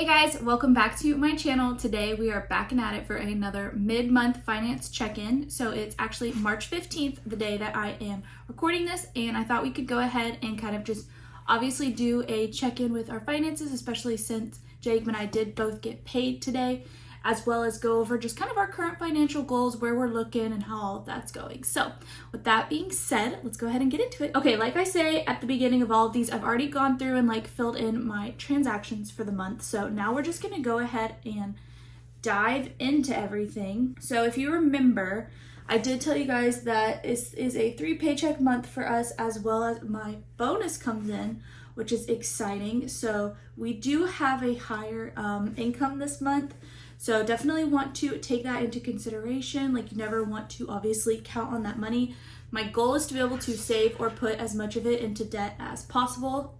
Hey guys, welcome back to my channel. Today we are back and at it for another mid-month finance check-in. So it's actually March 15th, the day that I am recording this, and I thought we could go ahead and kind of just obviously do a check-in with our finances, especially since Jacob and I did both get paid today, as well as go over just kind of our current financial goals, where we're looking and how all of that's going. So with that being said, let's go ahead and get into it. Okay, like I say at the beginning of all of these, I've already gone through and filled in my transactions for the month. So now we're just gonna go ahead and dive into everything. So if you remember, I did tell you guys that this is a 3 paycheck month for us, as well as my bonus comes in, which is exciting. So we do have a higher income this month. So definitely want to take that into consideration. You never want to obviously count on that money. My goal is to be able to save or put as much of it into debt as possible.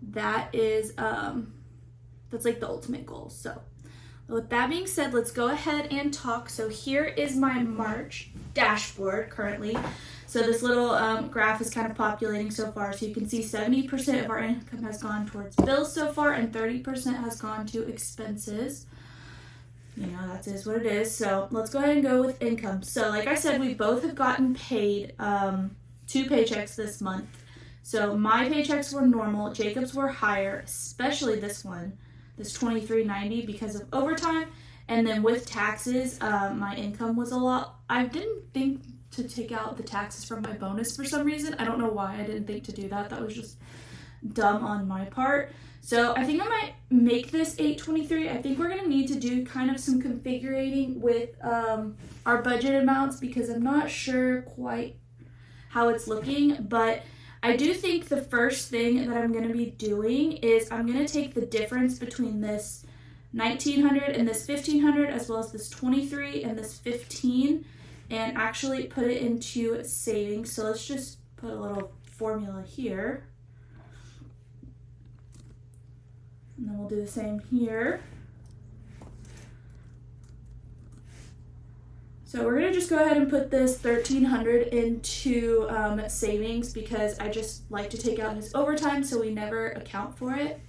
That is, that's the ultimate goal. So with that being said, let's go ahead and talk. So here is my March dashboard currently. So this little graph is kind of populating so far. So you can see 70% of our income has gone towards bills so far, and 30% has gone to expenses. You know, that is what it is. So let's go ahead and go with income. So like I said, we both have gotten paid 2 paychecks this month. So my paychecks were normal, Jacob's were higher, especially this one, this $23.90, because of overtime. And then with taxes, my income was a lot. I didn't think to take out the taxes from my bonus for some reason. I don't know why I didn't think to do that. That was just dumb on my part. So I think I might make this $823. I think we're going to need to do kind of some configuring with our budget amounts, because I'm not sure quite how it's looking. But I do think the first thing that I'm going to be doing is I'm going to take the difference between this 1900 and this 1500, as well as this 23 and this 15, and actually put it into savings. So let's just put a little formula here. And then we'll do the same here. So we're going to just go ahead and put this $1,300 into savings, because I just like to take out his overtime so we never account for it.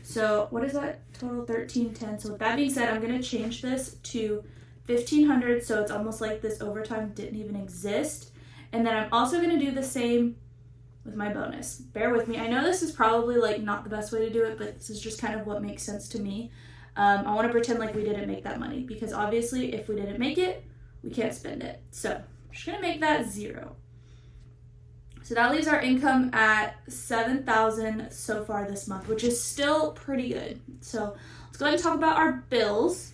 So what is that total? $1,310. So with that being said, I'm going to change this to $1,500, so it's almost like this overtime didn't even exist. And then I'm also going to do the same with my bonus. Bear with me. I know this is probably not the best way to do it, but this is just kind of what makes sense to me. I want to pretend like we didn't make that money, because obviously if we didn't make it, we can't spend it. So I'm just going to make that 0. So that leaves our income at $7,000 so far this month, which is still pretty good. So let's go ahead and talk about our bills.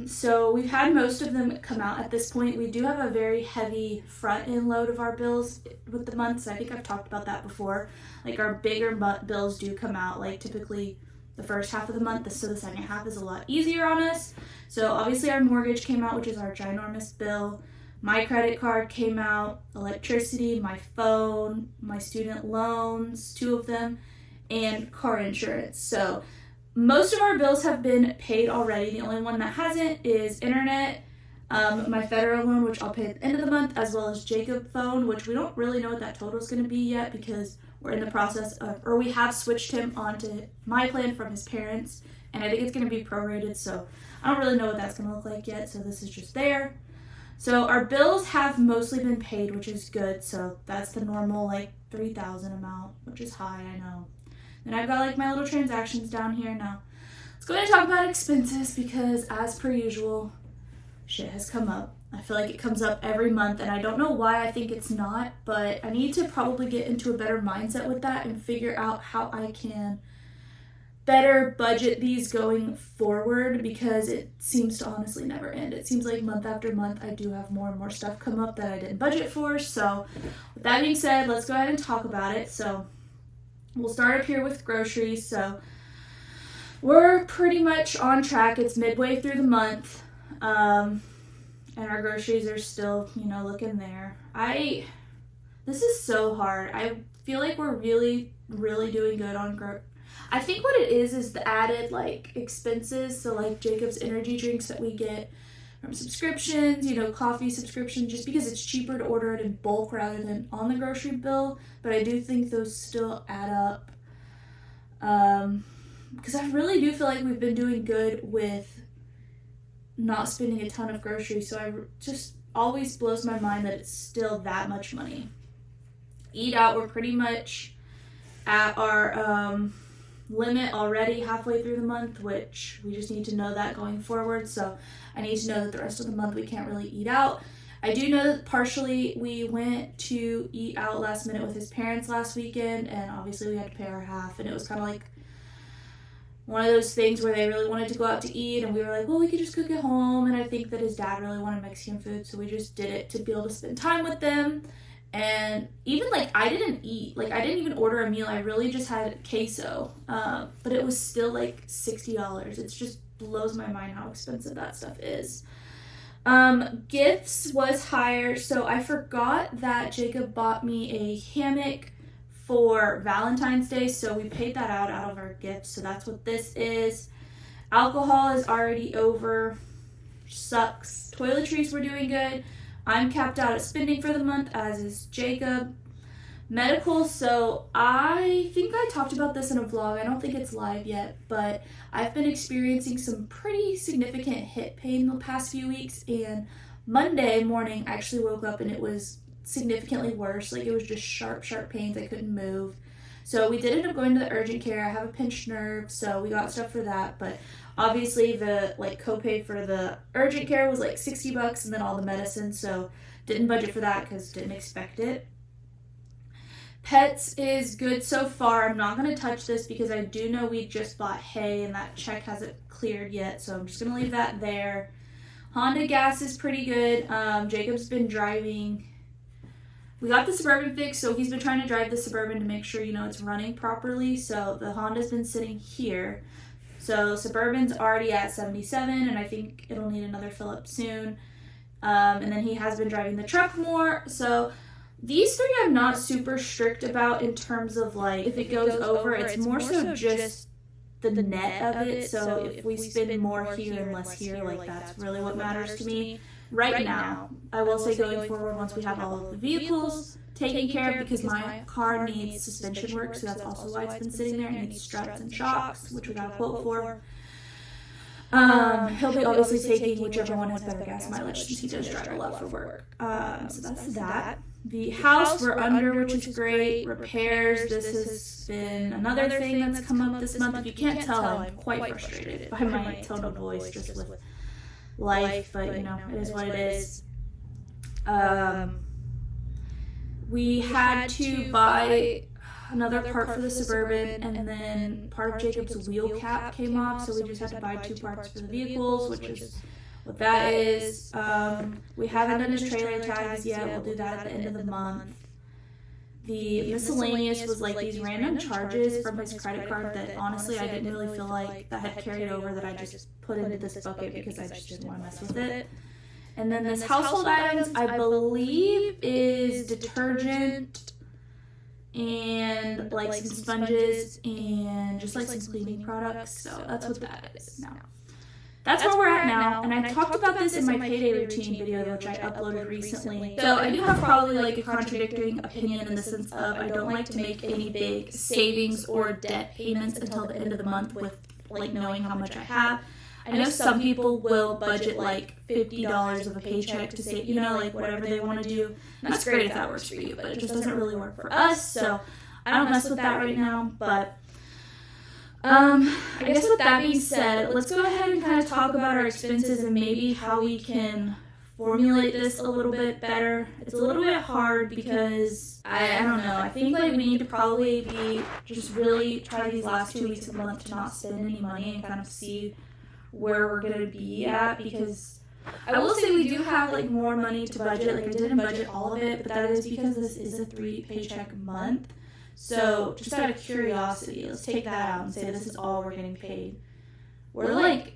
So we've had most of them come out at this point. We do have a very heavy front end load of our bills with the months. I think I've talked about that before. Our bigger bills do come out typically the first half of the month, so the second half is a lot easier on us. So obviously our mortgage came out, which is our ginormous bill. My credit card came out, electricity, my phone, my student loans, 2 of them, and car insurance. So most of our bills have been paid already. The only one that hasn't is internet, my federal loan, which I'll pay at the end of the month, as well as Jacob phone, which we don't really know what that total is going to be yet, because we're in the process of, or we have switched him onto my plan from his parents, and I think it's going to be prorated, so I don't really know what that's going to look like yet, so this is just there. So our bills have mostly been paid, which is good. So that's the normal $3,000 amount, which is high, I know. Then I've got my little transactions down here. Now let's go ahead and talk about expenses, because as per usual, shit has come up. I feel like it comes up every month, and I don't know why I think it's not, but I need to probably get into a better mindset with that and figure out how I can better budget these going forward, because it seems to honestly never end. It seems like month after month I do have more and more stuff come up that I didn't budget for. So with that being said, let's go ahead and talk about it. So we'll start up here with groceries. So we're pretty much on track. It's midway through the month, and our groceries are still, looking there. This is so hard. I feel like we're really, really doing good on I think what it is the added expenses. So Jacob's energy drinks that we get from subscriptions, coffee subscription, just because it's cheaper to order it in bulk rather than on the grocery bill. But I do think those still add up. because I really do feel like we've been doing good with not spending a ton of groceries, so I just always blows my mind that it's still that much money. Eat out, we're pretty much at our limit already halfway through the month, which we just need to know that going forward. So I need to know that the rest of the month we can't really eat out. I do know that partially we went to eat out last minute with his parents last weekend, and obviously we had to pay our half, and it was kind of like one of those things where they really wanted to go out to eat, and we were like, well, we could just cook at home. And I think that his dad really wanted Mexican food, so we just did it to be able to spend time with them. And even like I didn't eat, like I didn't even order a meal. I really just had queso, but it was still like $60. It just blows my mind how expensive that stuff is. Gifts was higher, so I forgot that Jacob bought me a hammock for Valentine's Day, so we paid that out of our gifts, so that's what this is. Alcohol is already over. Sucks. Toiletries were doing good. I'm capped out at spending for the month, as is Jacob. Medical, so I think I talked about this in a vlog. I don't think it's live yet, but I've been experiencing some pretty significant hip pain the past few weeks, and Monday morning I actually woke up and it was significantly worse. Like it was just sharp pains. I couldn't move. So we did end up going to the urgent care. I have a pinched nerve, so we got stuff for that, but obviously the like copay for the urgent care was like $60 and then all the medicine, so didn't budget for that because didn't expect it. Pets is good so far. I'm not going to touch this because I do know we just bought hay and that check hasn't cleared yet, so I'm just going to leave that there. Honda gas is pretty good. Jacob's been driving. We got the Suburban fixed, so he's been trying to drive the Suburban to make sure, it's running properly. So the Honda's been sitting here. So Suburban's already at 77, and I think it'll need another fill up soon. And then he has been driving the truck more. So these three I'm not super strict about in terms of like if it goes over. It's more so just the net of it. So if we spend more here and less here, like that's really what matters to me. Right now, I will say going forward, once we have all of the vehicles taken care of, because my car needs suspension work, so that's also why it's been sitting there. It needs struts and shocks, which we got a quote for. He'll be obviously taking whichever one has better gas mileage, since he does drive a lot for work. So that's that. The house we're under, which is great. Repairs, this has been another thing that's come up this month. If you can't tell, I'm quite frustrated by my tone of voice just with life, but it is what it is. We had to buy another part for the Suburban, and then part of Jacob's wheel cap came off, so we just had to buy 2 parts for the vehicles, which is what that is. We haven't done his trailer tags yet. We'll do that at the end of the month. The miscellaneous was like these random charges from his credit card that honestly I didn't really feel like that had carried over, that I just put into this bucket because I just didn't want to mess with it. And then this household items, I believe, is detergent and like some sponges and just like some cleaning products. So that's what that is now. That's where we're at now, and I talked about this in my payday routine video, which I uploaded recently. So I do have probably like a contradicting opinion in the sense of I don't like to make any big savings or debt payments until the end of the month with like knowing how much I have. I know some people will budget like $50 of a paycheck to say, like whatever they want to do. And that's great if that works for you, but it just doesn't really work for us. So I don't mess with that right now, but I guess with that being said, let's go ahead and kind of talk about our expenses and maybe how we can formulate this a little bit better. It's a little bit hard because I don't know. I think like we need to probably be just really try these last 2 weeks of the month to not spend any money and kind of see where we're going to be at, because I will say we do have like more money to budget. Like I didn't budget all of it, but that is because this is a 3 paycheck month. So just out of curiosity, let's take that out and say this is all we're getting paid. We only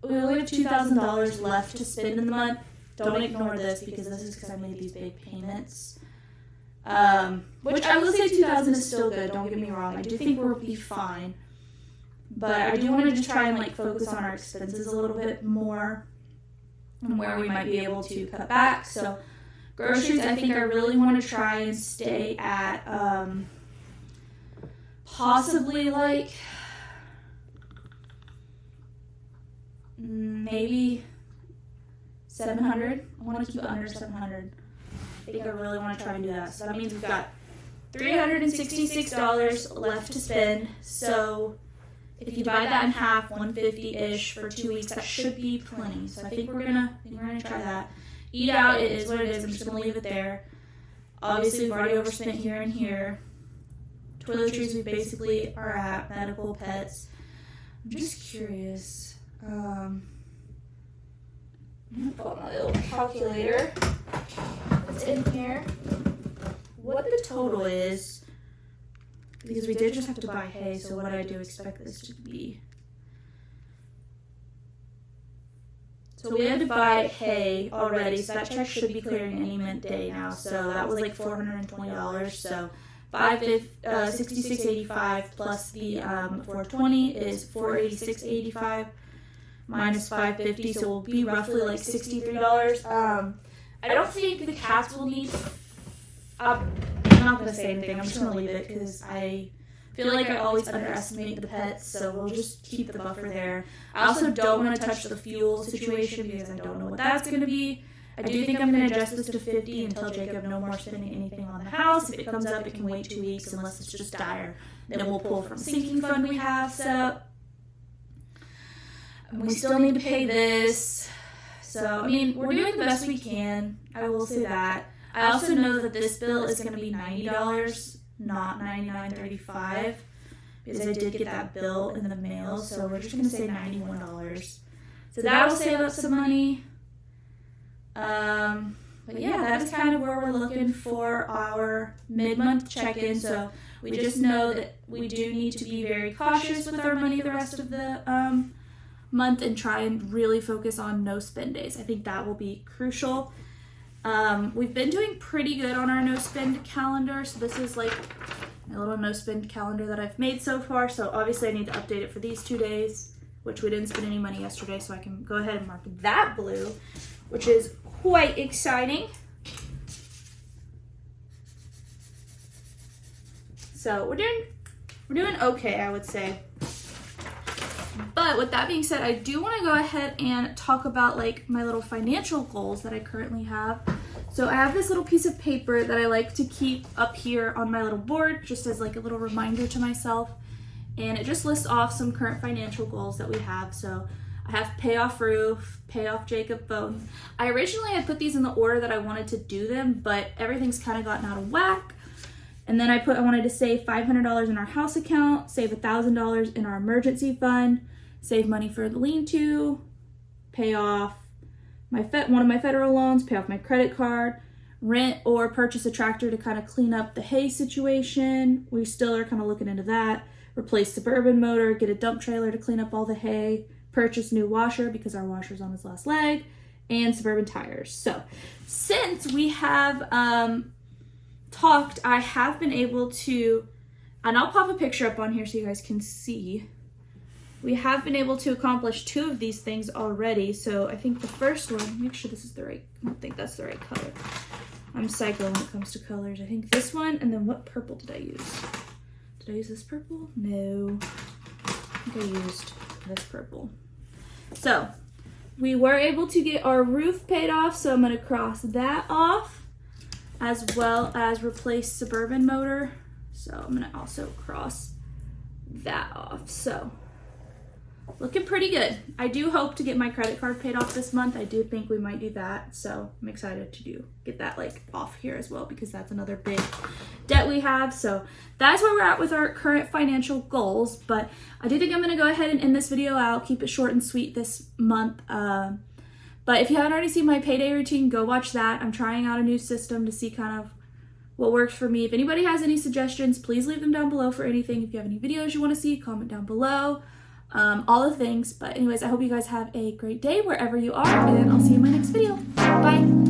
have $2,000 left to spend in the month. Don't ignore this because this is because I made these big payments. Which I will say $2,000 is still good, don't get me wrong. I do think we'll be fine. But I do want to just try and like focus on our expenses a little bit more and where we might be able to cut back. So groceries, I think I really want to try and stay at possibly like maybe 700. I want to keep it under 700. I think I really want to try and do that. So that means we've got $366 left to spend. So if you divide that in half, 150-ish for 2 weeks, that should be plenty. So I think we're gonna try that. Eat out, it is what it is. I'm just gonna leave it there. Obviously, we've already overspent here and here. Toiletries, we basically are at. Medical, pets. I'm just curious. I'm gonna pull out my little calculator that's in here. What the total is, because we did just have to buy hay, so what I do expect this to be. So we had to buy hay already, so that check should be clearing any day now. So that was like $420. So $66.85 plus the $420 is $486.85 minus $550, so we'll be roughly like $63. I don't think the cats will need. I'm not gonna say anything. I'm just gonna leave it because I feel like I always underestimate the pets, so we'll just keep the buffer there. I also don't want to touch the fuel situation because I don't know what that's gonna be. I do think I'm going to adjust this to 50 and tell Jacob no more spending anything on the house. If it comes up, it can wait 2 weeks unless it's just dire. Then we'll pull from a sinking fund we have set up. We still need to pay this. So, I mean, we're doing the best we can. I will say that. I also know that this bill is going to be $90, not $99.35, because I did get that bill in the mail. So we're just going to say $91. So that will save up some money. But yeah, that is kind of where we're looking for our mid-month check-in. So we just know that we do need to be very cautious with our money the rest of the month and try and really focus on no spend days. I think that will be crucial. We've been doing pretty good on our no spend calendar. So this is like a little no spend calendar that I've made so far. So obviously I need to update it for these 2 days, which we didn't spend any money yesterday. So I can go ahead and mark that blue, which is quite exciting. So we're doing okay, I would say. But with that being said, I do want to go ahead and talk about like my little financial goals that I currently have. So I have this little piece of paper that I like to keep up here on my little board just as like a little reminder to myself. And it just lists off some current financial goals that we have. So I have pay off roof, pay off Jacob phone. I originally had put these in the order that I wanted to do them, but everything's kind of gotten out of whack. And then I wanted to save $500 in our house account, save $1,000 in our emergency fund, save money for the lean-to, pay off one of my federal loans, pay off my credit card, rent or purchase a tractor to kind of clean up the hay situation. We still are kind of looking into that. Replace Suburban motor, get a dump trailer to clean up all the hay, purchase new washer because our washer's on its last leg, and Suburban tires. So since we have talked, I have been able to, and I'll pop a picture up on here so you guys can see, we have been able to accomplish 2 of these things already. So I think the first one, make sure this is the right, I don't think that's the right color. I'm psycho when it comes to colors. I think this one, and then what purple did I use? Did I use this purple? No, I think I used this purple. So we were able to get our roof paid off, so I'm going to cross that off, as well as replace Suburban motor. So I'm going to also cross that off. So looking pretty good. I do hope to get my credit card paid off this month. I do think we might do that. So I'm excited to get that like off here as well, because that's another big debt we have. So that's where we're at with our current financial goals. But I do think I'm going to go ahead and end this video out, keep it short and sweet this month. But if you haven't already seen my payday routine, go watch that. I'm trying out a new system to see kind of what works for me. If anybody has any suggestions, please leave them down below for anything. If you have any videos you want to see, comment down below. All the things. But anyways, I hope you guys have a great day wherever you are, and I'll see you in my next video. Bye.